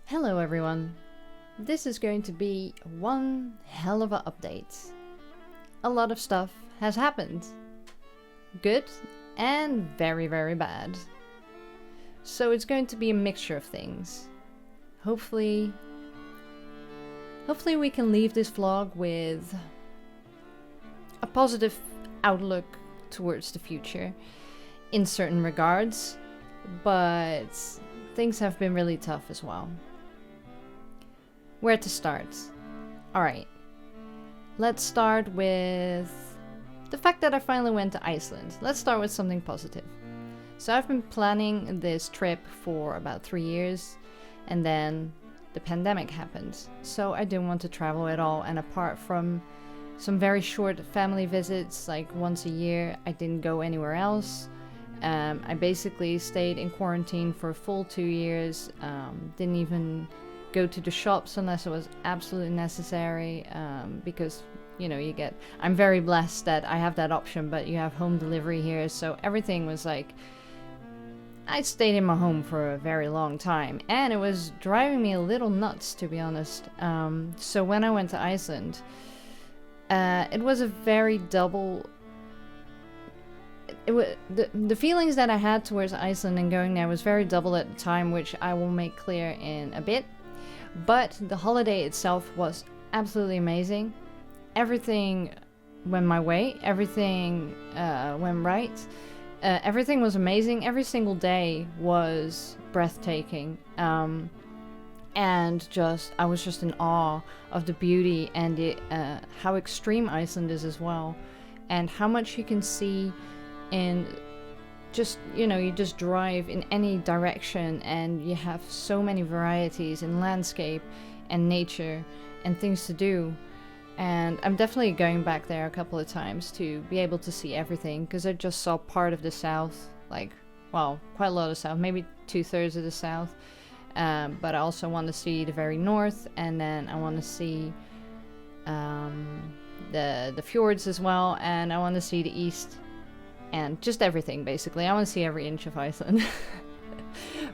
Hello everyone. This is going to be one hell of an update. A lot of stuff has happened. Good and very, very bad. So it's going to be a mixture of things. Hopefully we can leave this vlog with a positive outlook towards the future in certain regards, but things have been really tough as well. Where to start? Alright, let's start with the fact that I finally went to Iceland. Let's start with something positive. So I've been planning this trip for about 3 years, and then the pandemic happened. So I didn't want to travel at all, and apart from some very short family visits, like once a year, I didn't go anywhere else. I basically stayed in quarantine for a full 2 years, didn't even go to the shops unless it was absolutely necessary, because I'm very blessed that I have that option, but you have home delivery here, so everything was like, I stayed in my home for a very long time, and it was driving me a little nuts, to be honest. So when I went to Iceland, it was a very double. The feelings that I had towards Iceland and going there was very double at the time, which I will make clear in a bit. But the holiday itself was absolutely amazing. Everything went my way. Everything went right. Everything was amazing. Every single day was breathtaking. And I was just in awe of the beauty and how extreme Iceland is as well. And how much you can see in just, you just drive in any direction and you have so many varieties in landscape and nature and things to do. And I'm definitely going back there a couple of times to be able to see everything, because I just saw part of the south, quite a lot of south, maybe 2/3 of the south. But I also want to see the very north, and then I want to see the fjords as well, and I want to see the east. And just everything, basically. I want to see every inch of Iceland.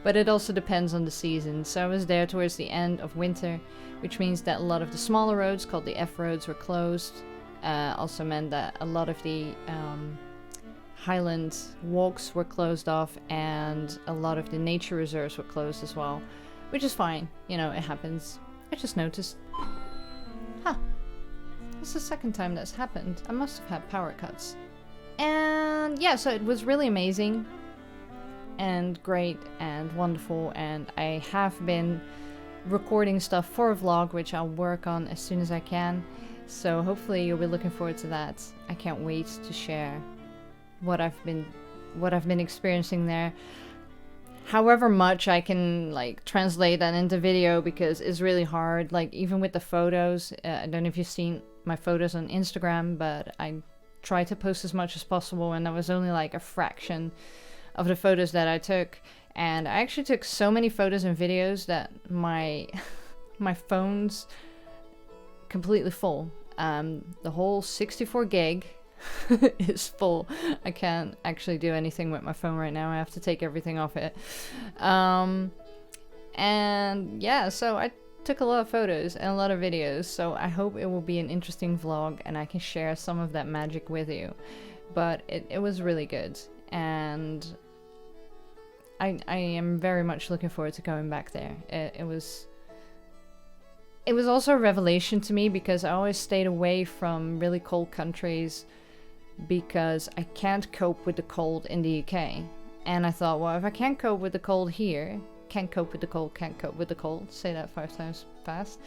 But it also depends on the season. So I was there towards the end of winter, which means that a lot of the smaller roads, called the F roads, were closed. Also meant that a lot of the highland walks were closed off, and a lot of the nature reserves were closed as well. Which is fine. It happens. I just noticed. That's the second time that's happened. I must have had power cuts. And yeah, so it was really amazing and great and wonderful, and I have been recording stuff for a vlog, which I'll work on as soon as I can, so hopefully you'll be looking forward to that. I can't wait to share what I've been experiencing there, however much I can translate that into video, because it's really hard, even with the photos. I don't know if you've seen my photos on Instagram, but I try to post as much as possible, and that was only a fraction of the photos that I took. And I actually took so many photos and videos that my phone's completely full. The whole 64 gig is full. I can't actually do anything with my phone right now. I have to take everything off it. And yeah, so I took a lot of photos and a lot of videos, so I hope it will be an interesting vlog and I can share some of that magic with you. But it was really good, and I am very much looking forward to going back there. It was also a revelation to me, because I always stayed away from really cold countries because I can't cope with the cold in the UK. And I thought, well, if I can't cope with the cold here, can't cope with the cold, say that 5 times fast,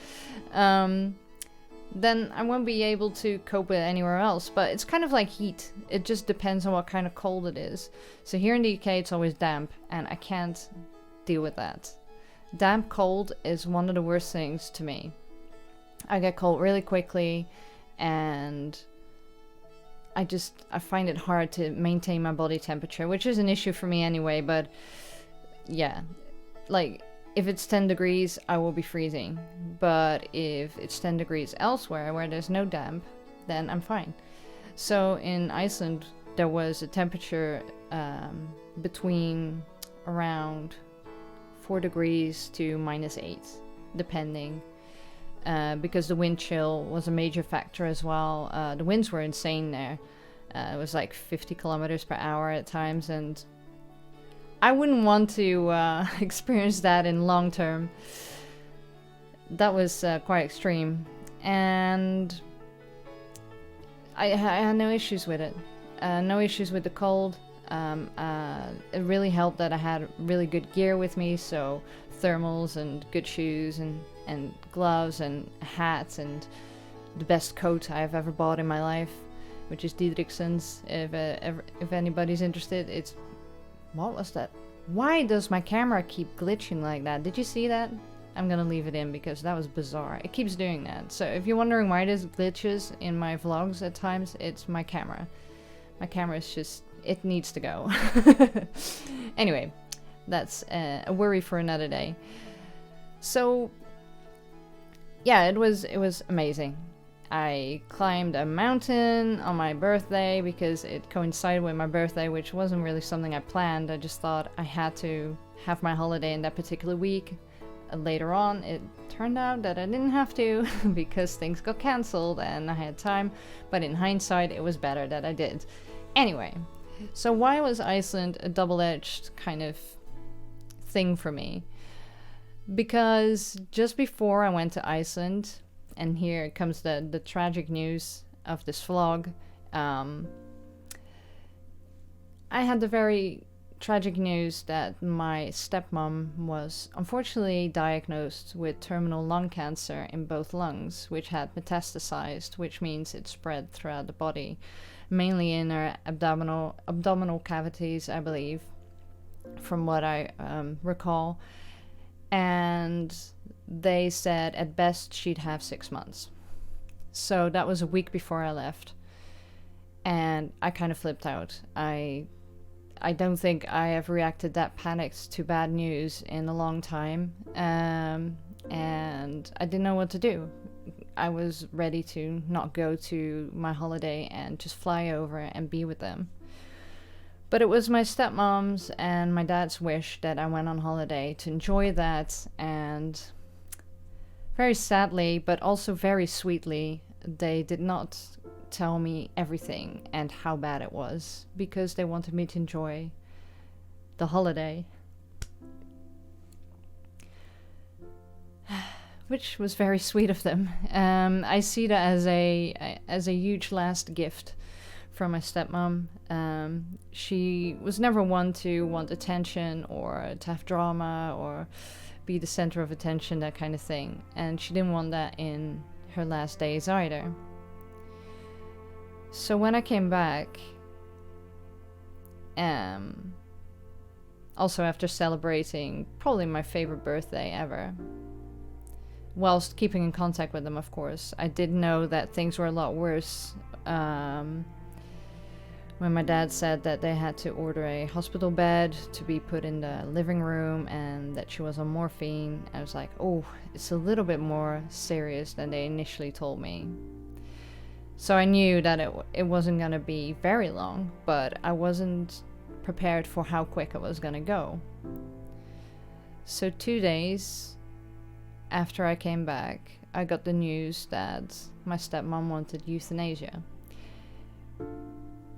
then I won't be able to cope with it anywhere else. But it's kind of like heat. It just depends on what kind of cold it is. So here in the UK it's always damp, and I can't deal with that. Damp cold is one of the worst things to me. I get cold really quickly, and I find it hard to maintain my body temperature, which is an issue for me anyway. But yeah, if it's 10 degrees, I will be freezing. But if it's 10 degrees elsewhere where there's no damp, then I'm fine. So in Iceland, there was a temperature between around 4 degrees to -8, depending. Because the wind chill was a major factor as well. The winds were insane there. It was like 50 kilometers per hour at times, and I wouldn't want to experience that in long term. That was quite extreme, and I had no issues with it. No issues with the cold. It really helped that I had really good gear with me, so thermals and good shoes and gloves and hats and the best coat I've ever bought in my life, which is Didrikson's. If anybody's interested, it's... What was that? Why does my camera keep glitching like that? Did you see that? I'm gonna leave it in because that was bizarre. It keeps doing that. So if you're wondering why there's glitches in my vlogs at times, it's my camera. My camera is just... It needs to go. Anyway, that's a worry for another day. So, yeah, it was amazing. I climbed a mountain on my birthday because it coincided with my birthday, which wasn't really something I planned. I just thought I had to have my holiday in that particular week. Later on, it turned out that I didn't have to because things got cancelled and I had time. But in hindsight, it was better that I did. Anyway, so why was Iceland a double-edged kind of thing for me? Because just before I went to Iceland, and here comes the tragic news of this vlog, I had the very tragic news that my stepmom was unfortunately diagnosed with terminal lung cancer in both lungs, which had metastasized, which means it spread throughout the body, mainly in her abdominal cavities, I believe, from what I recall. And they said at best she'd have 6 months. So that was a week before I left, and I kind of flipped out. I don't think I have reacted that panicked to bad news in a long time, and I didn't know what to do. I was ready to not go to my holiday and just fly over and be with them. But it was my stepmom's and my dad's wish that I went on holiday to enjoy that, and very sadly, but also very sweetly, they did not tell me everything and how bad it was, because they wanted me to enjoy the holiday. Which was very sweet of them. I see that as a huge last gift from my stepmom. She was never one to want attention or to have drama or be the center of attention, that kind of thing. And she didn't want that in her last days either. So when I came back, also after celebrating probably my favorite birthday ever, whilst keeping in contact with them, of course, I did know that things were a lot worse. When my dad said that they had to order a hospital bed to be put in the living room and that she was on morphine, I was like, oh, it's a little bit more serious than they initially told me. So I knew that it wasn't going to be very long, but I wasn't prepared for how quick it was going to go. So 2 days after I came back, I got the news that my stepmom wanted euthanasia.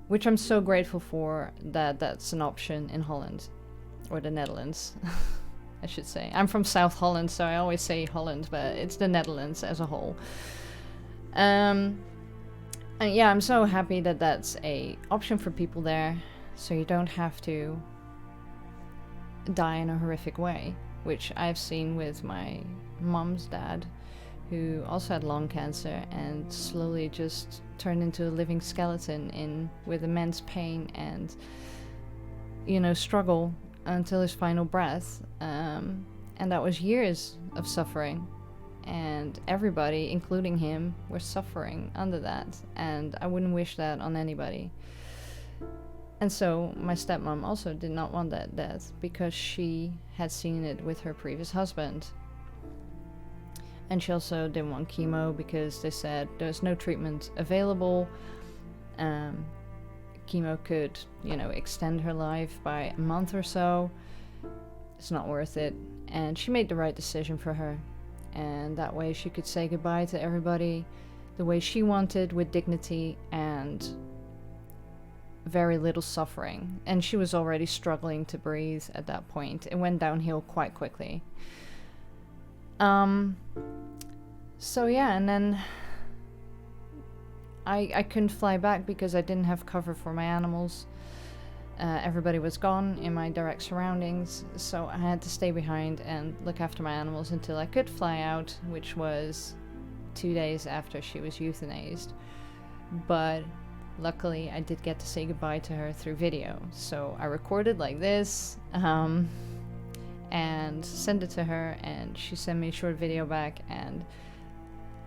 Which I'm so grateful for that that's an option in Holland. Or the Netherlands, I should say. I'm from South Holland, so I always say Holland, but it's the Netherlands as a whole. And yeah, I'm so happy that that's a option for people there, so you don't have to die in a horrific way, which I've seen with my mom's dad, who also had lung cancer and slowly just turned into a living skeleton with immense pain and, struggle until his final breath. And that was years of suffering. And everybody, including him, were suffering under that. And I wouldn't wish that on anybody. And so my stepmom also did not want that death because she had seen it with her previous husband. And she also didn't want chemo because they said there's no treatment available. Chemo could, extend her life by a month or so. It's not worth it. And she made the right decision for her. And that way she could say goodbye to everybody the way she wanted, with dignity and very little suffering. And she was already struggling to breathe at that point. It went downhill quite quickly. So yeah, and then I couldn't fly back because I didn't have cover for my animals. Everybody was gone in my direct surroundings, so I had to stay behind and look after my animals until I could fly out, which was 2 days after she was euthanized. But luckily I did get to say goodbye to her through video, so I recorded like this and sent it to her, and she sent me a short video back, and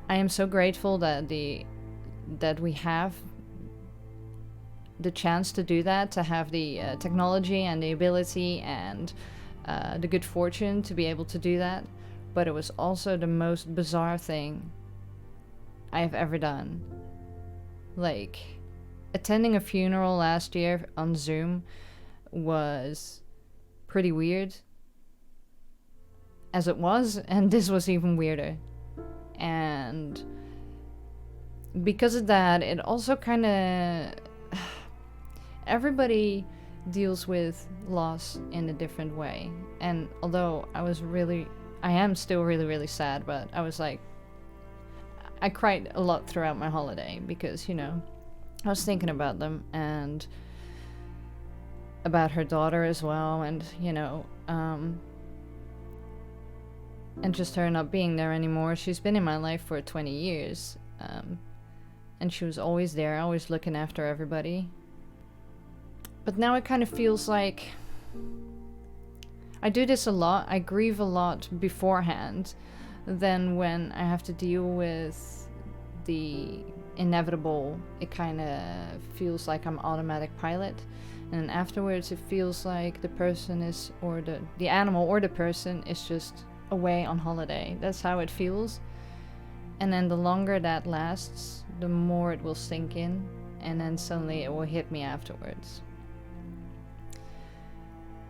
I am so grateful that we have the chance to do that, to have the technology and the ability and the good fortune to be able to do that. But it was also the most bizarre thing I have ever done. Like, attending a funeral last year on Zoom was pretty weird, as it was, and this was even weirder. And because of that, it also kind of... Everybody deals with loss in a different way. And although I am still really, really sad, but I was like... I cried a lot throughout my holiday because, you know, I was thinking about them and about her daughter as well, and, you know, and just her not being there anymore. She's been in my life for 20 years, and she was always there, always looking after everybody. But now it kind of feels like I do this a lot. I grieve a lot beforehand. Then when I have to deal with the inevitable, it kind of feels like I'm automatic pilot. And then afterwards it feels like the person is, or the animal or the person is just away on holiday. That's how it feels. And then the longer that lasts, the more it will sink in, and then suddenly it will hit me afterwards.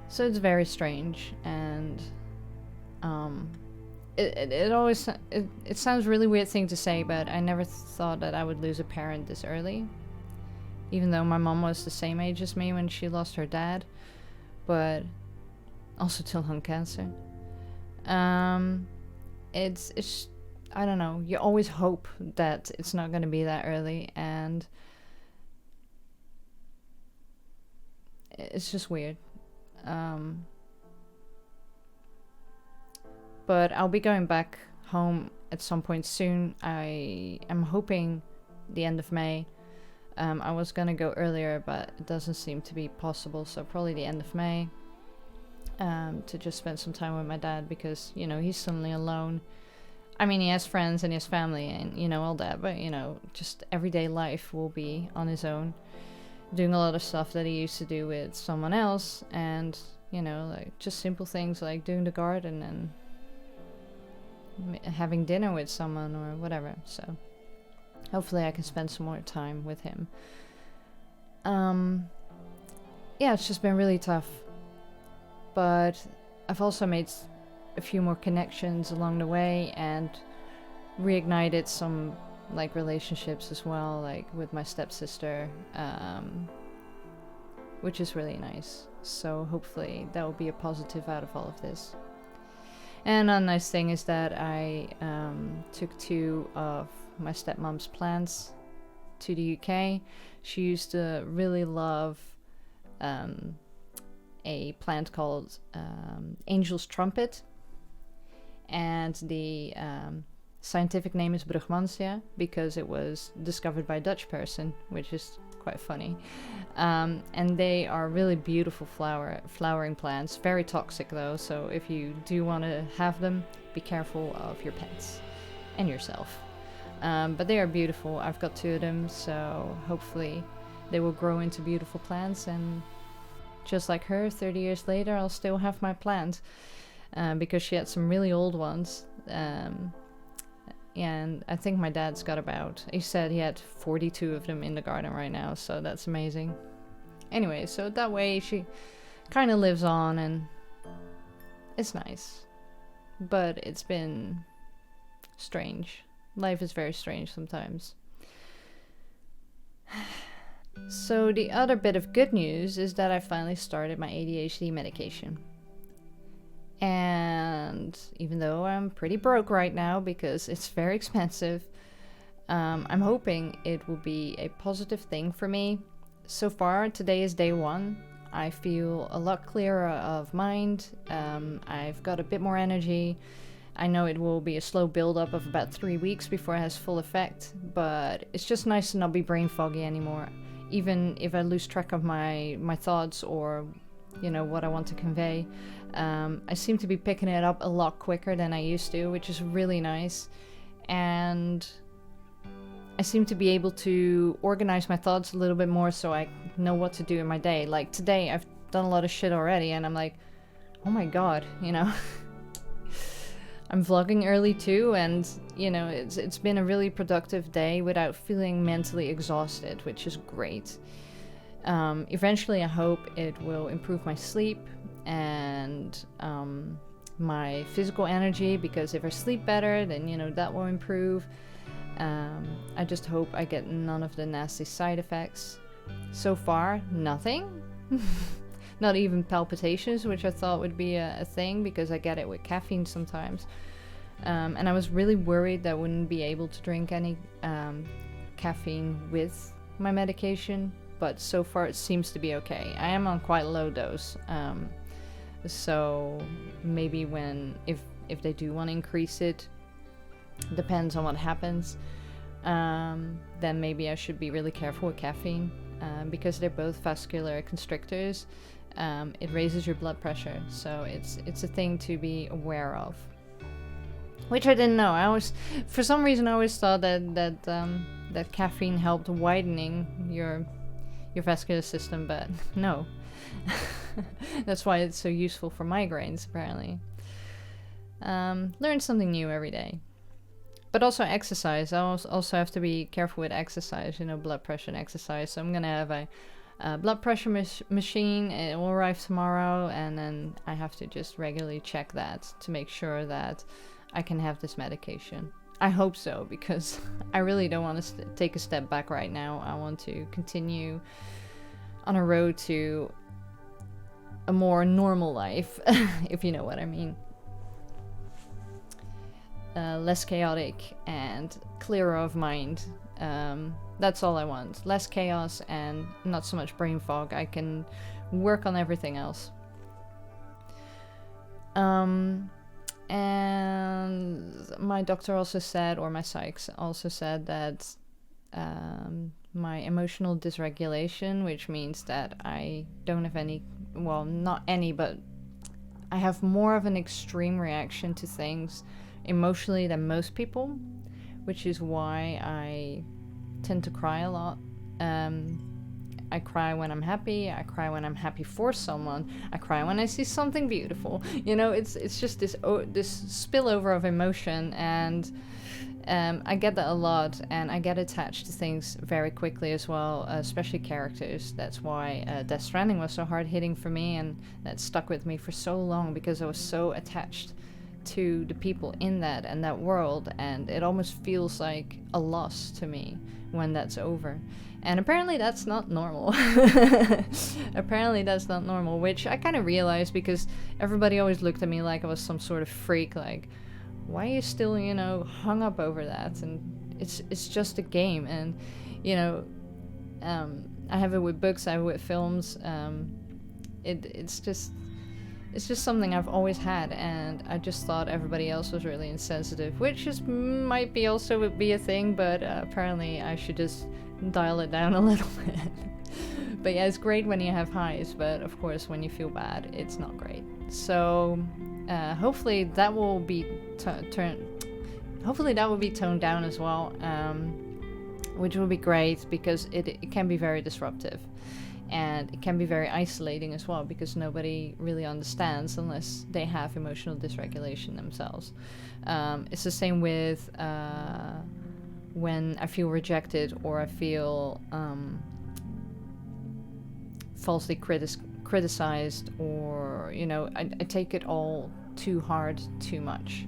So it's very strange, and it sounds a really weird thing to say, but I never thought that I would lose a parent this early, even though my mom was the same age as me when she lost her dad, but also to lung cancer. It's I don't know, you always hope that it's not going to be that early, and it's just weird. But I'll be going back home at some point soon. I am hoping the end of May. I was gonna go earlier, but it doesn't seem to be possible, so probably the end of May, to just spend some time with my dad, because, you know, he's suddenly alone. I mean, he has friends and he has family and, you know, all that, but, you know, just everyday life will be on his own, doing a lot of stuff that he used to do with someone else, and, you know, like just simple things like doing the garden and having dinner with someone or whatever. So hopefully I can spend some more time with him. Yeah, it's just been really tough, but I've also made a few more connections along the way and reignited some like relationships as well, like with my stepsister, which is really nice. So hopefully that will be a positive out of all of this. And a nice thing is that I took 2 of my stepmom's plants to the UK. She used to really love a plant called Angel's Trumpet, and the scientific name is Brugmansia because it was discovered by a Dutch person, which is quite funny. And they are really beautiful flowering plants, very toxic though, so if you do want to have them, be careful of your pets and yourself. But they are beautiful. I've got 2 of them, so hopefully they will grow into beautiful plants, and just like her, 30 years later I'll still have my plant, because she had some really old ones. And I think my dad's got about, he said he had 42 of them in the garden right now, so that's amazing. Anyway, so that way she kind of lives on, and it's nice. but it's been strange. Life is very strange sometimes. So the other bit of good news is that I finally started my ADHD medication. And even though I'm pretty broke right now because it's very expensive, I'm hoping it will be a positive thing for me. So far, today is day 1. I feel a lot clearer of mind. I've got a bit more energy. I know it will be a slow build-up of about 3 weeks before it has full effect, but it's just nice to not be brain foggy anymore. Even if I lose track of my thoughts or, what I want to convey, I seem to be picking it up a lot quicker than I used to, which is really nice. And I seem to be able to organize my thoughts a little bit more so I know what to do in my day. Like today, I've done a lot of shit already, and I'm like, oh my god, I'm vlogging early too, and it's been a really productive day without feeling mentally exhausted, which is great. Eventually I hope it will improve my sleep and my physical energy, because if I sleep better, then that will improve. I just hope I get none of the nasty side effects. So far, nothing. Not even palpitations, which I thought would be a thing because I get it with caffeine sometimes. And I was really worried that I wouldn't be able to drink any caffeine with my medication, but so far it seems to be okay. I am on quite low dose, so maybe if they do want to increase it, depends on what happens, then maybe I should be really careful with caffeine, because they're both vascular constrictors. It raises your blood pressure, so it's a thing to be aware of, which I didn't know. For some reason I always thought that caffeine helped widening your vascular system, but no. That's why it's so useful for migraines, apparently. Learn something new every day. But also exercise. I also have to be careful with exercise, blood pressure and exercise. So I'm gonna have a blood pressure machine. It will arrive tomorrow, and then I have to just regularly check that to make sure that I can have this medication. I hope so, because I really don't want to take a step back right now. I want to continue on a road to a more normal life, if you know what I mean. Less chaotic and clearer of mind. That's all I want. Less chaos and not so much brain fog. I can work on everything else. And my doctor also said, or my psychs also said, that my emotional dysregulation, which means that I don't have any, well, not any, but I have more of an extreme reaction to things emotionally than most people, which is why I tend to cry a lot. I cry when I'm happy. I cry when I'm happy for someone. I cry when I see something beautiful. It's just this spillover of emotion, and I get that a lot, and I get attached to things very quickly as well, especially characters. That's why Death Stranding was so hard hitting for me, and that stuck with me for so long, because I was so attached to the people in that and that world, and it almost feels like a loss to me when that's over. And apparently that's not normal. Apparently that's not normal, which I kind of realized, because everybody always looked at me like I was some sort of freak, like, why are you still, hung up over that? And it's just a game. And, I have it with books, I have it with films. It's just something I've always had, and I just thought everybody else was really insensitive, which might be also be a thing, but apparently I should just dial it down a little bit. But yeah, it's great when you have highs, but of course when you feel bad, it's not great. So hopefully that will be toned down as well, which will be great, because it can be very disruptive. And it can be very isolating as well, because nobody really understands unless they have emotional dysregulation themselves. It's the same with when I feel rejected, or I feel falsely criticized, or I take it all too hard, too much.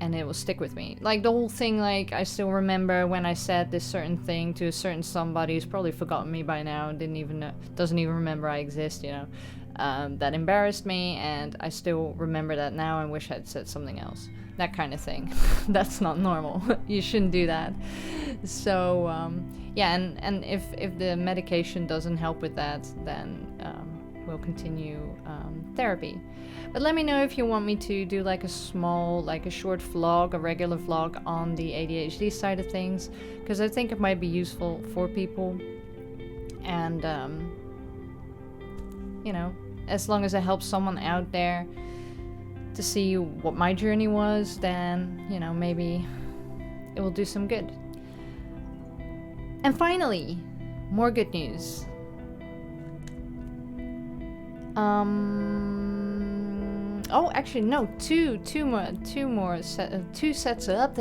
And it will stick with me. Like the whole thing, like I still remember when I said this certain thing to a certain somebody who's probably forgotten me by now, doesn't even remember I exist, you know. That embarrassed me, and I still remember that now and wish I'd said something else. That kind of thing. That's not normal. You shouldn't do that. So yeah, and if the medication doesn't help with that, then we'll continue therapy. But let me know if you want me to do like a short vlog, a regular vlog on the ADHD side of things, because I think it might be useful for people. And you know, as long as it helps someone out there to see what my journey was, then, you know, maybe it will do some good. And finally, more good news. Oh, actually, no, two sets up.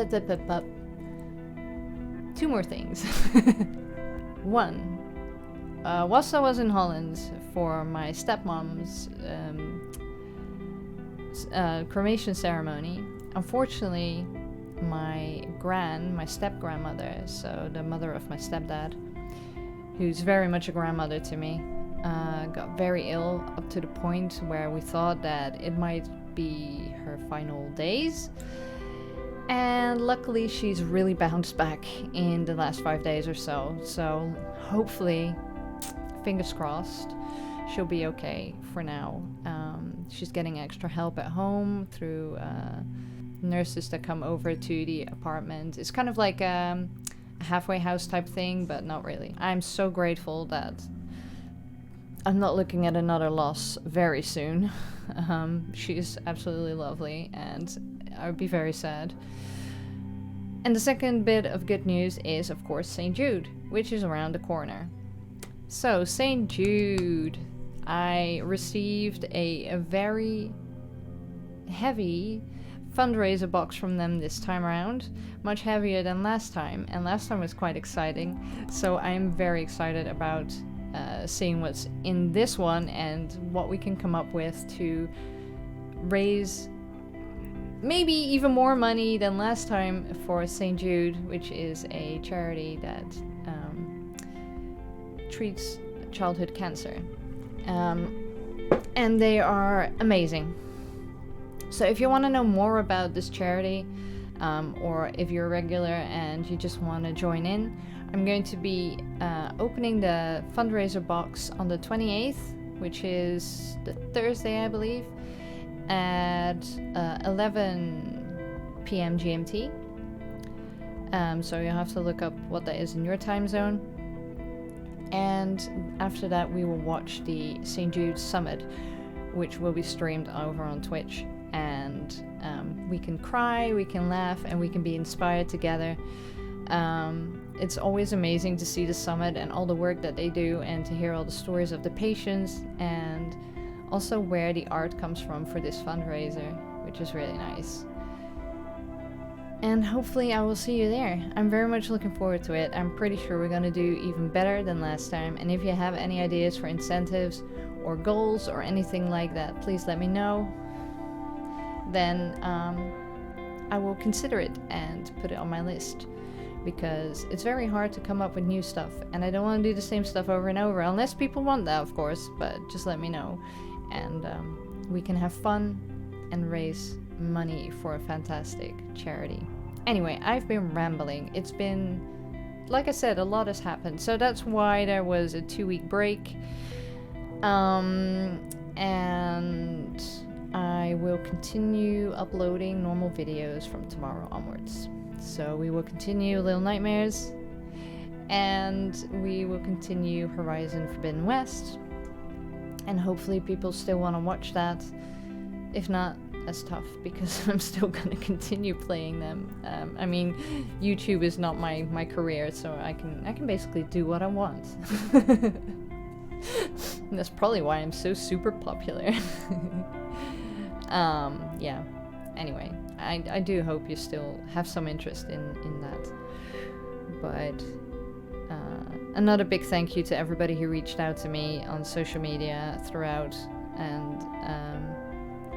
Two more things. One, whilst I was in Holland for my stepmom's cremation ceremony, unfortunately, my step-grandmother, so the mother of my stepdad, who's very much a grandmother to me, got very ill, up to the point where we thought that it might be her final days. And luckily she's really bounced back in the last 5 days or so. So hopefully, fingers crossed, she'll be okay for now. She's getting extra help at home through nurses that come over to the apartment. It's kind of like a halfway house type thing, but not really. I'm so grateful that I'm not looking at another loss very soon. She's absolutely lovely, and I would be very sad. And the second bit of good news is, of course, St. Jude, which is around the corner. So, St. Jude, I received a very heavy fundraiser box from them this time around, much heavier than last time, and last time was quite exciting. So I'm very excited about seeing what's in this one and what we can come up with to raise maybe even more money than last time for St. Jude, which is a charity that treats childhood cancer. And they are amazing. So if you want to know more about this charity, or if you're a regular and you just want to join in, I'm going to be opening the fundraiser box on the 28th, which is the Thursday, I believe, at 11 p.m. GMT. So you'll have to look up what that is in your time zone. And after that, we will watch the St. Jude Summit, which will be streamed over on Twitch. And we can cry, we can laugh, and we can be inspired together. It's always amazing to see the summit and all the work that they do, and to hear all the stories of the patients, and also where the art comes from for this fundraiser, which is really nice. And hopefully I will see you there. I'm very much looking forward to it. I'm pretty sure we're gonna do even better than last time. And if you have any ideas for incentives or goals or anything like that, please let me know. Then I will consider it and put it on my list, because it's very hard to come up with new stuff, and I don't want to do the same stuff over and over, unless people want that, of course. But just let me know, and we can have fun and raise money for a fantastic charity. Anyway, I've been rambling. It's been, like I said, a lot has happened, so that's why there was a 2-week break. And I will continue uploading normal videos from tomorrow onwards. So we will continue Little Nightmares, and we will continue Horizon Forbidden West, and hopefully people still want to watch that. If not, that's tough, because I'm still going to continue playing them. I mean, YouTube is not my career, so I can basically do what I want. And that's probably why I'm so super popular. Yeah. Anyway, I do hope you still have some interest in that. But another big thank you to everybody who reached out to me on social media throughout, and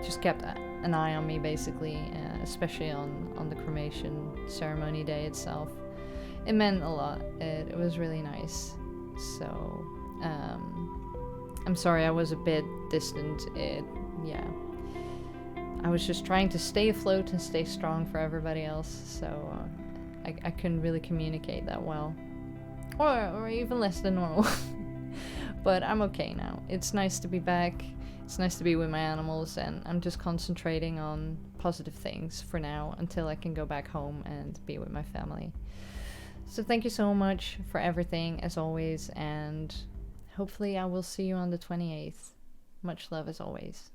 just kept an eye on me, basically, especially on the cremation ceremony day itself. It meant a lot. It was really nice. So, I'm sorry I was a bit distant. Yeah. I was just trying to stay afloat and stay strong for everybody else, so I couldn't really communicate that well. Or even less than normal. But I'm okay now. It's nice to be back. It's nice to be with my animals, and I'm just concentrating on positive things for now until I can go back home and be with my family. So thank you so much for everything, as always, and hopefully I will see you on the 28th. Much love as always.